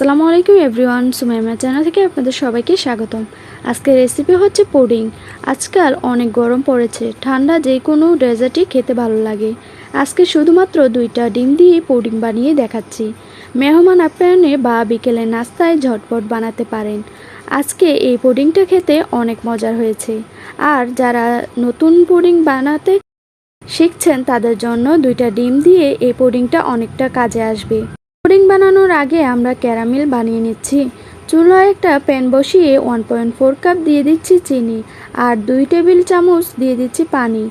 আসসালামু আলাইকুম everyone, সুমাইমা channel থেকে আপনাদের সবাইকে স্বাগতম। আজকের রেসিপি হচ্ছে পুডিং। আজকাল অনেক গরম পড়েছে, ঠান্ডা যে কোনো ডেজার্টই খেতে ভালো লাগে। আজকে শুধুমাত্র 2টা ডিম দিয়ে পুডিং বানিয়ে দেখাচ্ছি। মেহমান আপ্যায়নে বা বিকেলের নাস্তায় ঝটপট বানাতে পারেন। আজকে এই পুডিংটা খেতে অনেক মজার হয়েছে। আর যারা নতুন পুডিং বানাতে শিখছেন তাদের জন্য 2টা ডিম দিয়ে এই পুডিংটা অনেকটা কাজে আসবে। পুডিং বানানোর আগে আমরা ক্যারামেল বানিয়ে নিচ্ছি। চুলায় একটা প্যান বসিয়ে 1.4 কাপ দিয়ে দিচ্ছি চিনি আর 2 টেবিল চামচ দিয়ে দিচ্ছি পানি।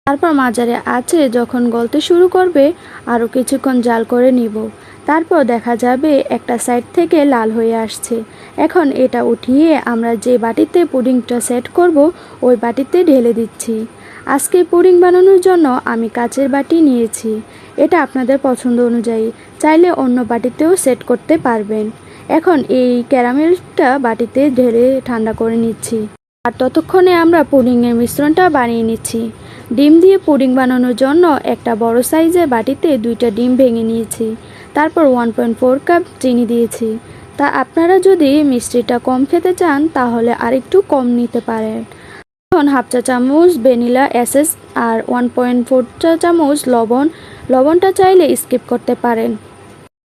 তারপর মাঝারে আঁচে যখন গলতে শুরু করবে আরও কিছুক্ষণ জাল করে নিব। তারপর দেখা যাবে একটা সাইড থেকে লাল হয়ে আসছে। এখন এটা উঠিয়ে আমরা যে বাটিতে পুডিংটা সেট করব ওই বাটিতে ঢেলে দিচ্ছি। আজকে পুডিং বানানোর জন্য আমি কাচের বাটি নিয়েছি। এটা আপনাদের পছন্দ অনুযায়ী চাইলে অন্য বাটিতেও সেট করতে পারবেন। এখন এই ক্যারামেলটা বাটিতে ঢেলে ঠান্ডা করে নিচ্ছি। আর ততক্ষণে আমরা পুডিংয়ের মিশ্রণটা বানিয়ে নিচ্ছি। ডিম দিয়ে পুডিং বানানোর জন্য একটা বড় সাইজের বাটিতে 2টা ডিম ভেঙে নিয়েছি। তারপর 1.4 কাপ চিনি দিয়েছি। তা আপনারা যদি মিষ্টিটা কম খেতে চান তাহলে আরেকটু কম নিতে পারেন। এখন হাফ চা চামচ ভ্যানিলা এসেন্স আর 1.4 চা চামচ লবণটা চাইলে স্কিপ করতে পারেন,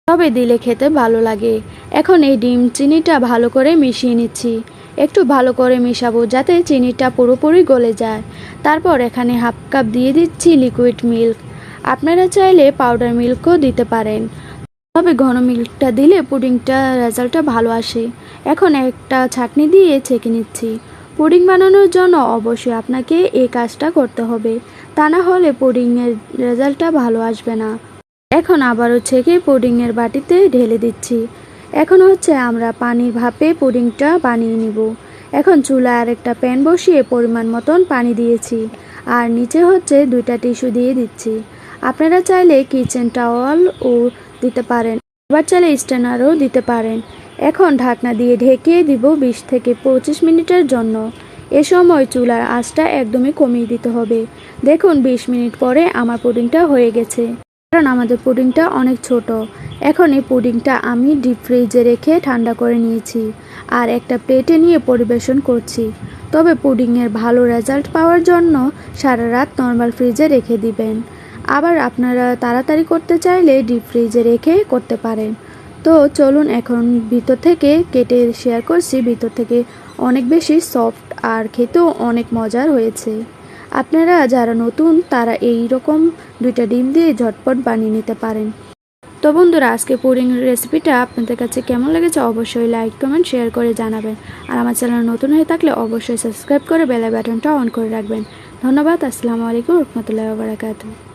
তবে দিলে খেতে ভালো লাগে। এখন এই ডিম চিনিটা ভালো করে মিশিয়ে নিচ্ছি। একটু ভালো করে মিশাবো যাতে চিনিটা পুরোপুরি গলে যায়। তারপর এখানে হাফ কাপ দিয়ে দিচ্ছি লিকুইড মিল্ক। আপনারা চাইলে পাউডার মিল্কও দিতে পারেন, তবে ঘন মিল্কটা দিলে পুডিংটা রেজাল্টটা ভালো আসে। এখন একটা ছাঁকনি দিয়ে ছেঁকে নিচ্ছি। পুডিং বানানোর জন্য অবশ্যই আপনাকে এই কাজটা করতে হবে, তা না হলে পুডিংয়ের রেজাল্টটা ভালো আসবে না। এখন আবারও ছেঁকে পুডিংয়ের বাটিতে ঢেলে দিচ্ছি। এখন হচ্ছে আমরা পানির ভাপে পুডিংটা বানিয়ে নিব। এখন চুলায় আরেকটা প্যান বসিয়ে পরিমাণ মতন পানি দিয়েছি আর নিচে হচ্ছে 2টা টিস্যু দিয়ে দিচ্ছি। আপনারা চাইলে কিচেন টাওয়ালও দিতে পারেন, আবার চাইলে স্ট্যানারও দিতে পারেন। এখন ঢাকনা দিয়ে ঢেকে দিব 20 থেকে 25 মিনিটের জন্য। এ সময় চুলার আঁচটা একদমই কমিয়ে দিতে হবে। দেখুন 20 মিনিট পরে আমার পুডিংটা হয়ে গেছে, কারণ আমাদের পুডিংটা অনেক ছোট। এখন এই পুডিংটা আমি ডিপ ফ্রিজে রেখে ঠান্ডা করে নিয়েছি আর একটা প্লেটে নিয়ে পরিবেশন করছি। তবে পুডিংয়ের ভালো রেজাল্ট পাওয়ার জন্য সারা রাত নর্মাল ফ্রিজে রেখে দিবেন। আবার আপনারা তাড়াতাড়ি করতে চাইলে ডিপ ফ্রিজে রেখে করতে পারেন। তো চলুন এখন ভিতর থেকে কেটে শেয়ার করছি। ভিতর থেকে অনেক বেশি সফট আর খেতেও অনেক মজার হয়েছে। আপনারা যারা নতুন তারা এই রকম 2টা ডিম দিয়ে ঝটপট বানিয়ে নিতে পারেন। তো বন্ধুরা, আজকে পুডিং রেসিপিটা আপনাদের কাছে কেমন লেগেছে অবশ্যই লাইক কমেন্ট শেয়ার করে জানাবেন। আর আমার চ্যানেল নতুন হয়ে থাকলে অবশ্যই সাবস্ক্রাইব করে বেল বাটনটা অন করে রাখবেন। ধন্যবাদ। আসসালামু আলাইকুম রহমতুল্লাহি ওয়া বারাকাতুহু।